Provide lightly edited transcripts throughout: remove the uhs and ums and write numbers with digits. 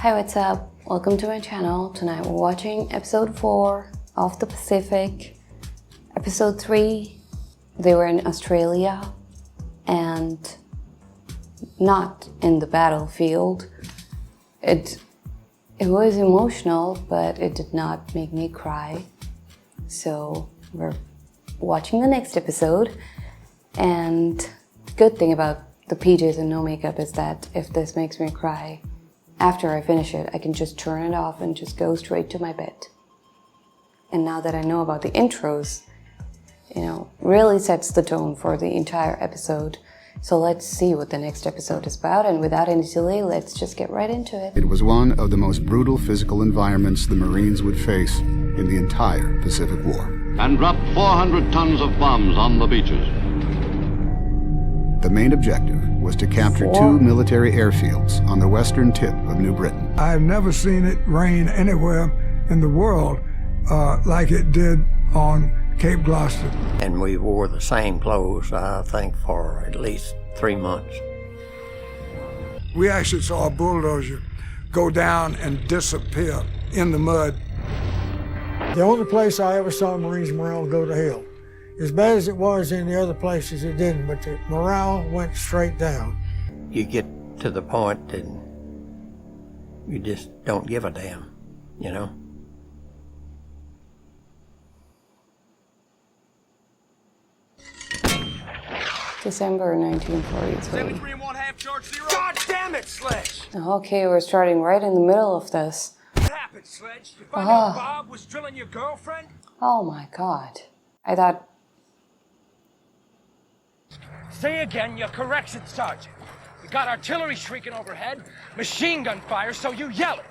Hi, what's up? Welcome to my channel. Tonight we're watching episode 4 of The Pacific. Episode 3, they were in Australia and not in the battlefield. It was emotional, but it did not make me cry. So we're watching the next episode. And the good thing about the PJs and no makeup is that if this makes me cry, after I finish it, I can just turn it off and just go straight to my bed. And now that I know about the intros, really sets the tone for the entire episode. So let's see what the next episode is about, and without any delay, let's just get right into it. It was one of the most brutal physical environments the Marines would face in the entire Pacific War. And dropped 400 tons of bombs on the beaches. The main objective was to capture 2 military airfields on the western tip of New Britain. I've never seen it rain anywhere in the world like it did on Cape Gloucester. And we wore the same clothes, I think, for at least 3 months. We actually saw a bulldozer go down and disappear in the mud. The only place I ever saw Marines' morale go to hell. As bad as it was in the other places, it didn't, but the morale went straight down. You get to the point that you just don't give a damn, December 1943. 73 and 1/2, charge 0. God damn it, Sledge! Okay, we're starting right in the middle of this. What happened, Sledge? You find out Bob was drilling your girlfriend? Oh my god. I thought... Say again, you're correction, Sergeant. We got artillery shrieking overhead, machine gun fire, so you yell it.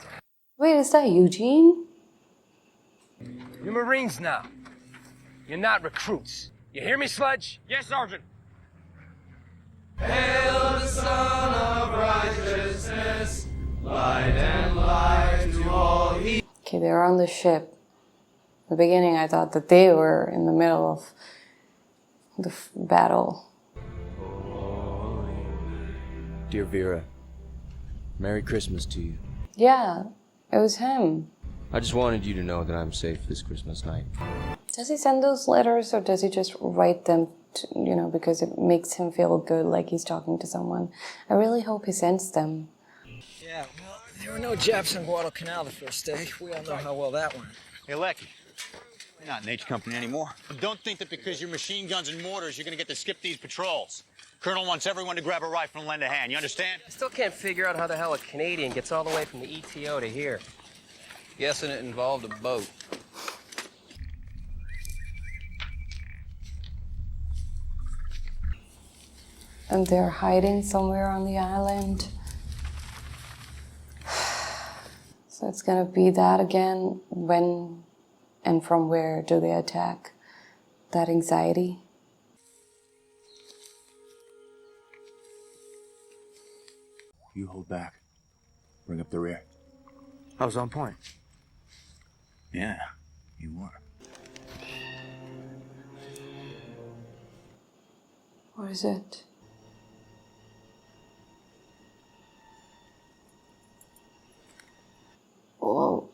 Wait, is that Eugene? You're Marines now. You're not recruits. You hear me, Sledge? Yes, Sergeant. Hail the Son of Righteousness, light and light to all he... Okay, they're on the ship. In the beginning, I thought that they were in the middle of the battle. Dear Vera, Merry Christmas to you. Yeah, it was him. I just wanted you to know that I'm safe this Christmas night. Does he send those letters, or does he just write them, because it makes him feel good, like he's talking to someone? I really hope he sends them. Yeah, well, there were no Japs on Guadalcanal the first day. We all know how well that went. Hey, Lecky, you're not in H Company anymore. And don't think that because you're machine guns and mortars, you're gonna get to skip these patrols. Colonel wants everyone to grab a rifle and lend a hand, you understand? I still can't figure out how the hell a Canadian gets all the way from the ETO to here. Guessing it involved a boat. And they're hiding somewhere on the island. So it's gonna be that again. When and from where do they attack? That anxiety. You hold back. Bring up the rear. I was on point. Yeah, you were. What is it? Whoa.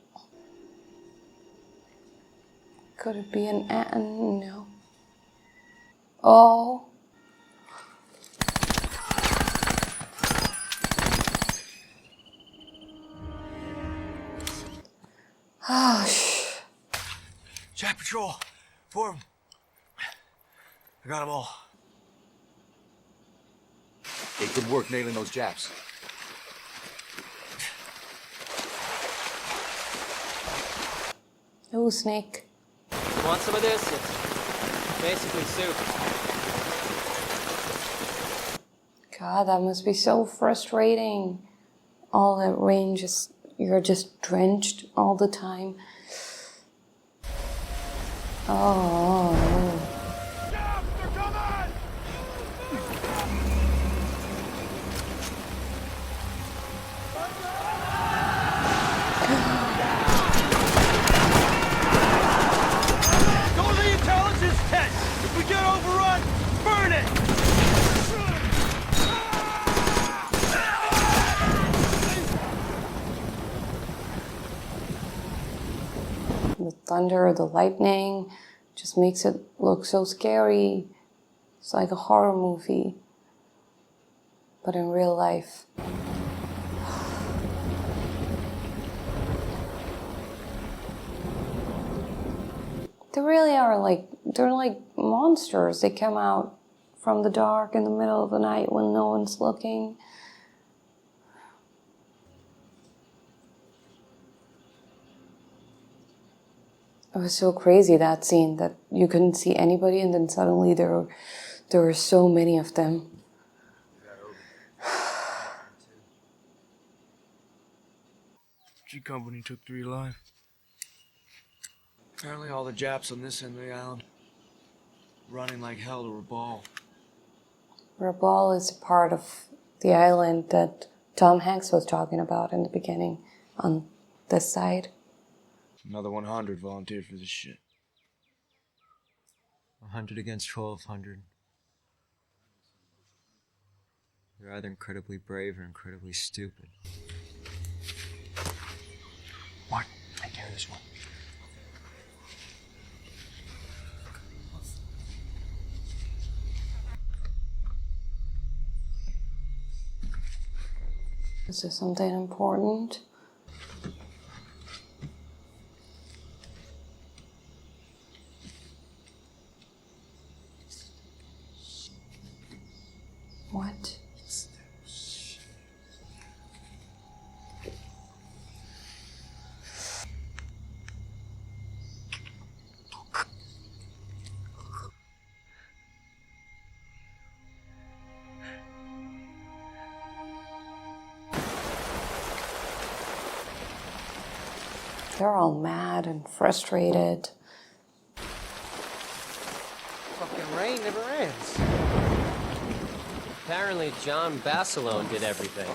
Could it be an ant? No. Oh. Oh, Jap Patrol, 4 of them. I got them all. Hey, good work nailing those Japs. Oh, snake. You want some of this? It's basically soup. God, that must be so frustrating. All that rain, you're just drenched all the time. Oh. Go to the intelligence tent! If we get overrun, burn it! The thunder, the lightning, just makes it look so scary. It's like a horror movie. But in real life. They really are they're like monsters. They come out from the dark in the middle of the night when no one's looking. It was so crazy, that scene, that you couldn't see anybody, and then suddenly there were so many of them. G Company took 3 alive. Apparently all the Japs on this end of the island running like hell to Rabal. Rabal is a part of the island that Tom Hanks was talking about in the beginning on this side. Another 100 volunteered for this shit. 100 against 1,200. They're either incredibly brave or incredibly stupid. Mark, take care of this one. Is there something important? What? They're all mad and frustrated. Fucking rain never ends. Apparently John Basilone did everything.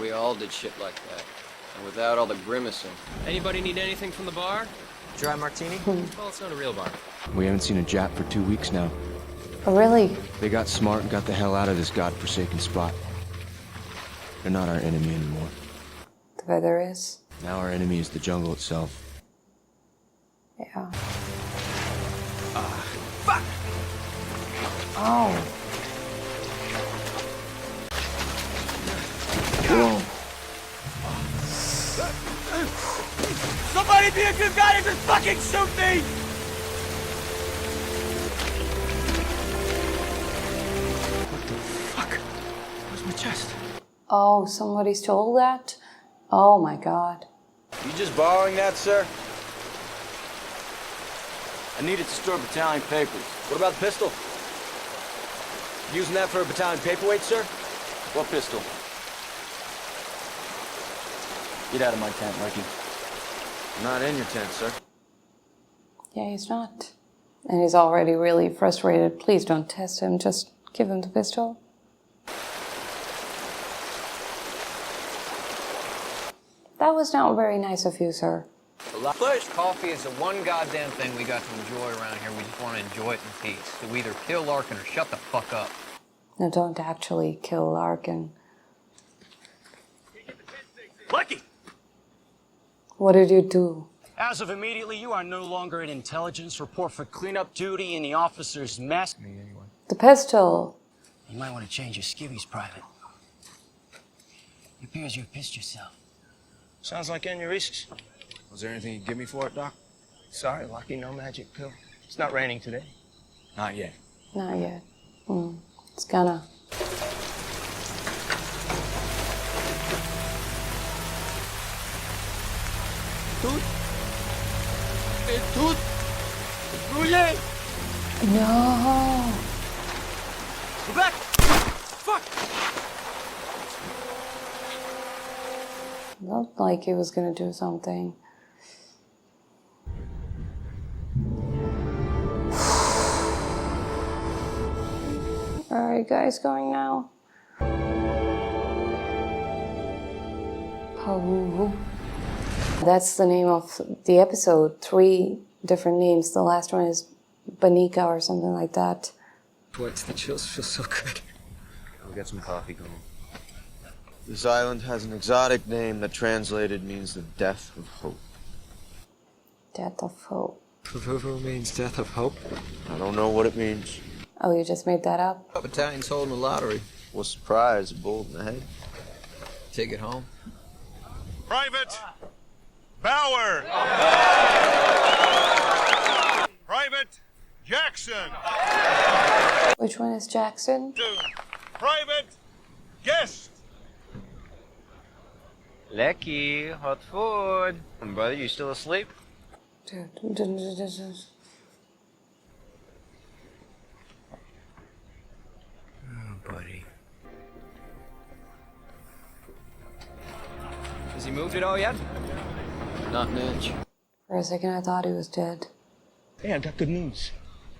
We all did shit like that. And without all the grimacing. Anybody need anything from the bar? Dry martini? Well, it's not a real bar. We haven't seen a Jap for 2 weeks now. Oh, really? They got smart and got the hell out of this godforsaken spot. They're not our enemy anymore. The weather is? Now our enemy is the jungle itself. Yeah. Fuck! Oh. Whoa. Somebody be a good guy and just fucking shoot me! What the fuck? Where's my chest? Oh, somebody stole that? Oh my god. You just borrowing that, sir? I need it to store battalion papers. What about the pistol? Using that for a battalion paperweight, sir? What pistol? Get out of my tent, Lucky. I'm not in your tent, sir. Yeah, he's not. And he's already really frustrated. Please don't test him, just give him the pistol. That was not very nice of you, sir. Coffee is the one goddamn thing we got to enjoy around here. We just want to enjoy it in peace. So we either kill Larkin or shut the fuck up. No, don't actually kill Larkin. Lucky! What did you do? As of immediately, you are no longer in intelligence. Report for cleanup duty in the officer's mess. The pistol. You might want to change your skivvies, Private. It appears you've pissed yourself. Sounds like aneurysms. Was there anything you'd give me for it, Doc? Sorry, Lucky, no magic pill. It's not raining today. Not yet. Not yet. It's gonna. Tut! Tut! Brûlé! No. Go back! Fuck! Looked like he was gonna do something. Where are you guys going now? Pavuvu. That's the name of the episode. 3 different names. The last one is Banika or something like that. What's the chills feel so good? We'll get some coffee going. This island has an exotic name that translated means the death of hope. Death of hope. Pavuvu means death of hope? I don't know what it means. Oh, you just made that up? Italians holding the lottery. What's the prize? A bullet in the head? Take it home. Private Bauer. Private Jackson. Which one is Jackson? Private Guest. Lecky, hot food. Brother, you still asleep? Oh, Buddy. Has he moved it all yet? Not an inch. For a second, I thought he was dead. Hey, I got good news.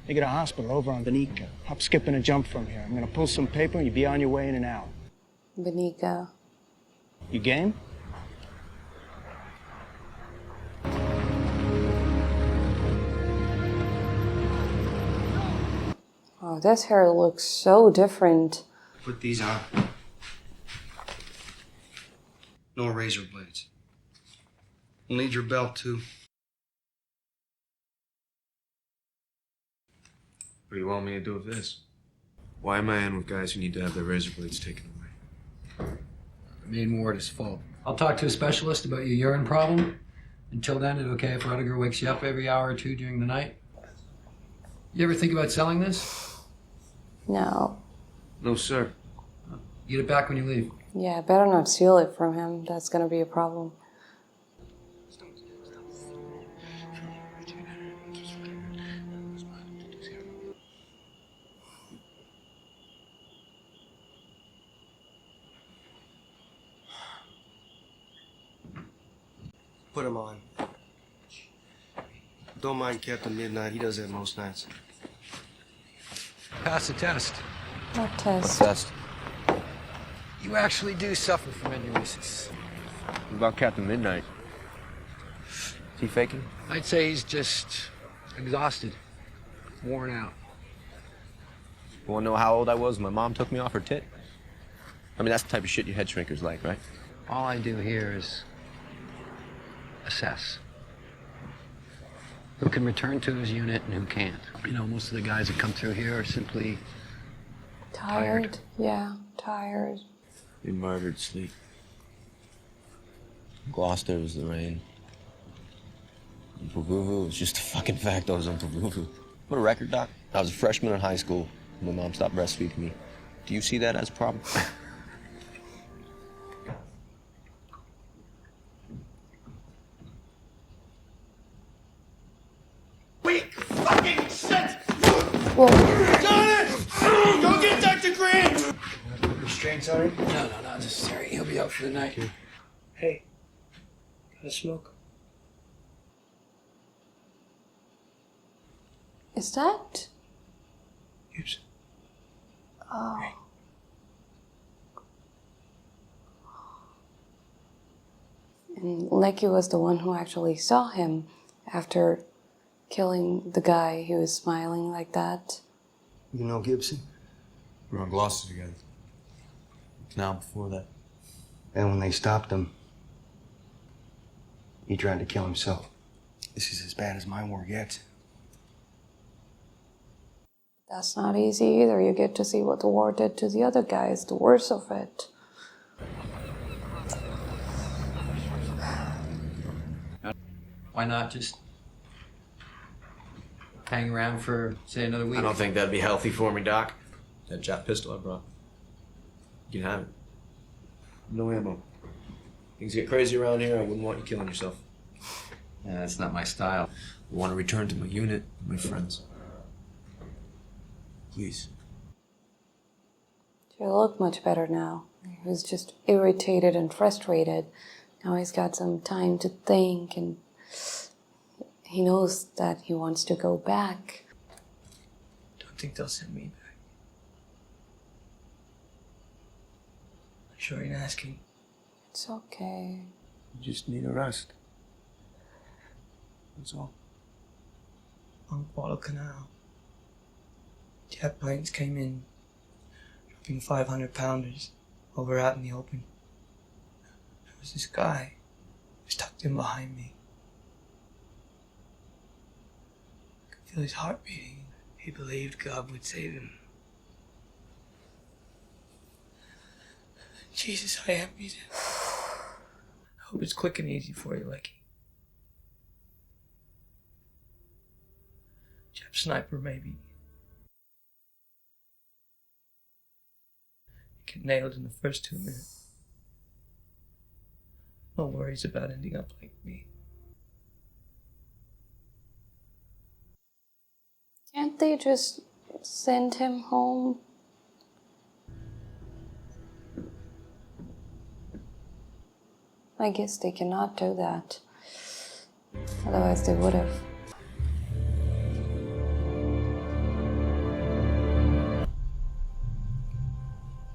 They got a hospital over on Banika. Hop, skip, and a jump from here. I'm gonna pull some paper and you'll be on your way in an hour. Banika. You game? Oh, this hair looks so different. Put these on. No razor blades. We'll need your belt, too. What do you want me to do with this? Why am I in with guys who need to have their razor blades taken away? Main ward is full. I'll talk to a specialist about your urine problem. Until then, is it okay if Rudiger wakes you up every hour or two during the night? You ever think about selling this? No. No, sir. Get it back when you leave. Yeah, better not steal it from him. That's gonna be a problem. Put him on. Don't mind Captain Midnight. He does that most nights. Pass the test. What test? Test. You actually do suffer from enuresis. What about Captain Midnight? Is he faking? I'd say he's just exhausted, worn out. You wanna know how old I was when my mom took me off her tit? I mean, that's the type of shit your head shrinkers like, right? All I do here is assess who can return to his unit and who can't. You know, most of the guys that come through here are simply Tired. Yeah, tired. In murdered sleep. Gloucester was the rain. And Pavuvu was just a fucking fact I was on Pavuvu. What a record, Doc. I was a freshman in high school when my mom stopped breastfeeding me. Do you see that as a problem? Weak fucking shit! Whoa. Jonas! Go get Dr. Grant! Restraints on him? No, not necessary. He'll be out for the night. Hey, got a smoke? Is that? Gibson. Oh. Hey. And Lecky was the one who actually saw him after killing the guy who was smiling like that. You know Gibson? We were on Gloucester together. Now, before that. And when they stopped him, he tried to kill himself. This is as bad as my war gets. That's not easy either. You get to see what the war did to the other guys, the worst of it. Why not just hang around for, say, another week? I don't think that'd be healthy for me, Doc. That Jap pistol I brought. You can have it. No ammo. Things get crazy around here. I wouldn't want you killing yourself. Yeah, that's not my style. I want to return to my unit, my friends. Please. He looked much better now. He was just irritated and frustrated. Now he's got some time to think, and he knows that he wants to go back. Don't think they'll send me back. I'm sure you're asking. It's okay. You just need a rest. That's all. On Guadalcanal, jet planes came in, dropping 500-pounders over out in the open. There was this guy who was tucked in behind me. feel his heart beating. He believed God would save him. Jesus, I am beat him. I hope it's quick and easy for you, Lecky. Jap sniper, maybe. You get nailed in the first 2 minutes. No worries about ending up like me. Can't they just send him home? I guess they cannot do that. Otherwise they would have.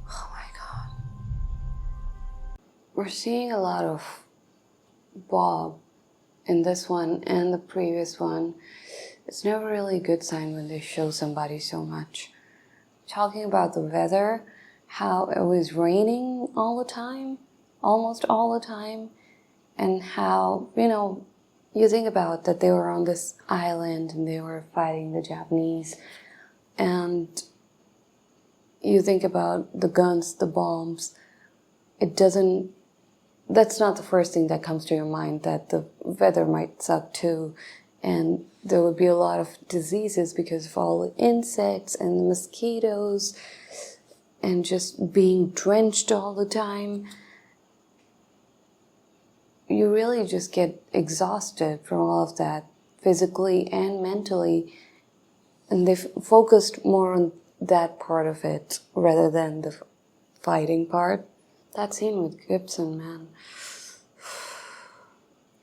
Oh my God. We're seeing a lot of Bob in this one and the previous one. It's never really a good sign when they show somebody so much. Talking about the weather, how it was raining all the time, almost all the time, and how, you think about that they were on this island and they were fighting the Japanese, and you think about the guns, the bombs. That's not the first thing that comes to your mind, that the weather might suck too, and there would be a lot of diseases because of all the insects and the mosquitoes and just being drenched all the time. You really just get exhausted from all of that, physically and mentally, and they've focused more on that part of it rather than the fighting part. That scene with Gibson, man.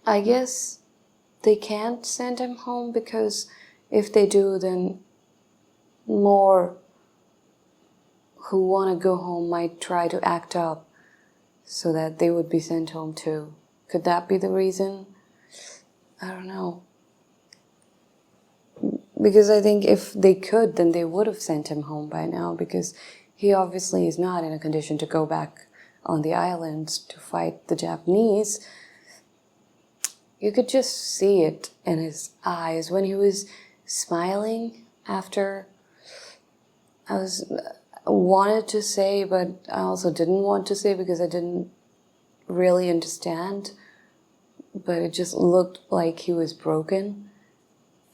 I guess they can't send him home because if they do, then more who want to go home might try to act up so that they would be sent home too. Could that be the reason? I don't know. Because I think if they could, then they would have sent him home by now, because he obviously is not in a condition to go back on the islands to fight the Japanese. You could just see it in his eyes when he was smiling after. I wanted to say, but I also didn't want to say because I didn't really understand. But it just looked like he was broken.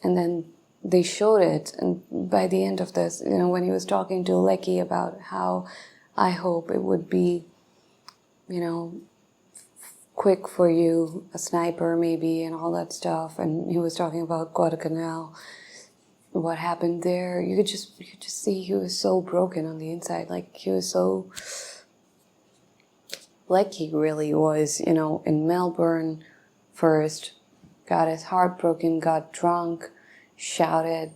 And then they showed it, and by the end of this, when he was talking to Lecky about how I hope it would be, quick for you, a sniper maybe, and all that stuff, and he was talking about Guadalcanal, what happened there, you could just see he was so broken on the inside, like he was so, like he really was, in Melbourne first, got his heart broken, got drunk, shouted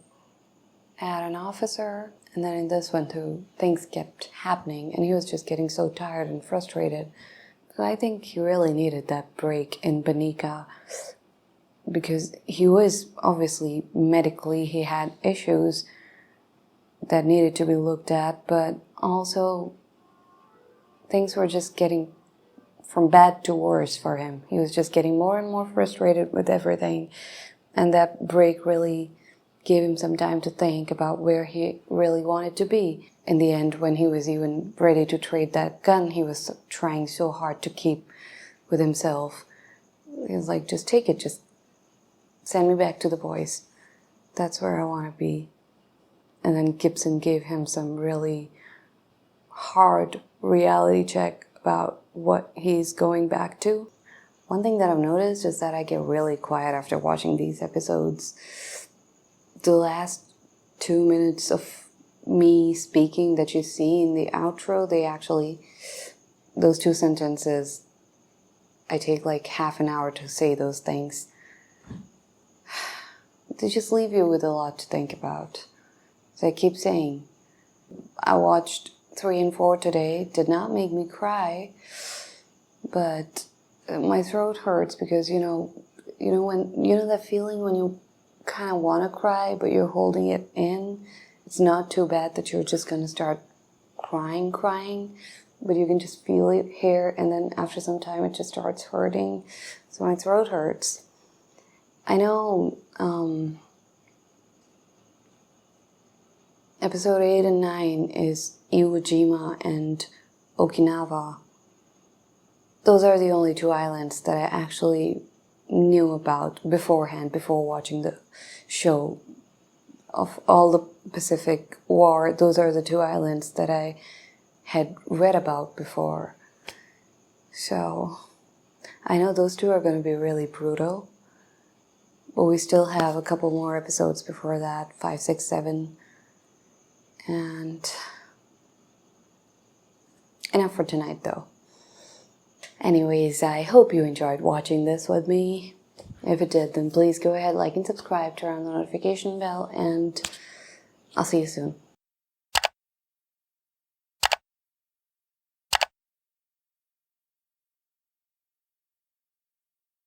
at an officer, and then in this one too, things kept happening, and he was just getting so tired and frustrated. So I think he really needed that break in Banika, because he was obviously medically, he had issues that needed to be looked at, but also things were just getting from bad to worse for him. He was just getting more and more frustrated with everything. And that break really gave him some time to think about where he really wanted to be. In the end, when he was even ready to trade that gun, he was trying so hard to keep with himself. He was like, just take it, just send me back to the boys. That's where I want to be. And then Gibson gave him some really hard reality check about what he's going back to. One thing that I've noticed is that I get really quiet after watching these episodes. The last 2 minutes of me speaking that you see in the outro, those 2 sentences, I take like half an hour to say those things. They just leave you with a lot to think about. So I keep saying, I watched 3 and 4 today. It did not make me cry, but my throat hurts because that feeling when you kind of want to cry but you're holding it in. It's not too bad that you're just going to start crying, but you can just feel it here, and then after some time it just starts hurting. So my throat hurts. I know Episode 8 and 9 is Iwo Jima and Okinawa. Those are the only 2 islands that I actually knew about beforehand, before watching the show. Of all the Pacific War, those are the 2 islands that I had read about before. So, I know those 2 are going to be really brutal, but we still have a couple more episodes before that, 5, 6, 7, and enough for tonight though. Anyways, I hope you enjoyed watching this with me. If it did, then please go ahead, like and subscribe, turn on the notification bell, and I'll see you soon.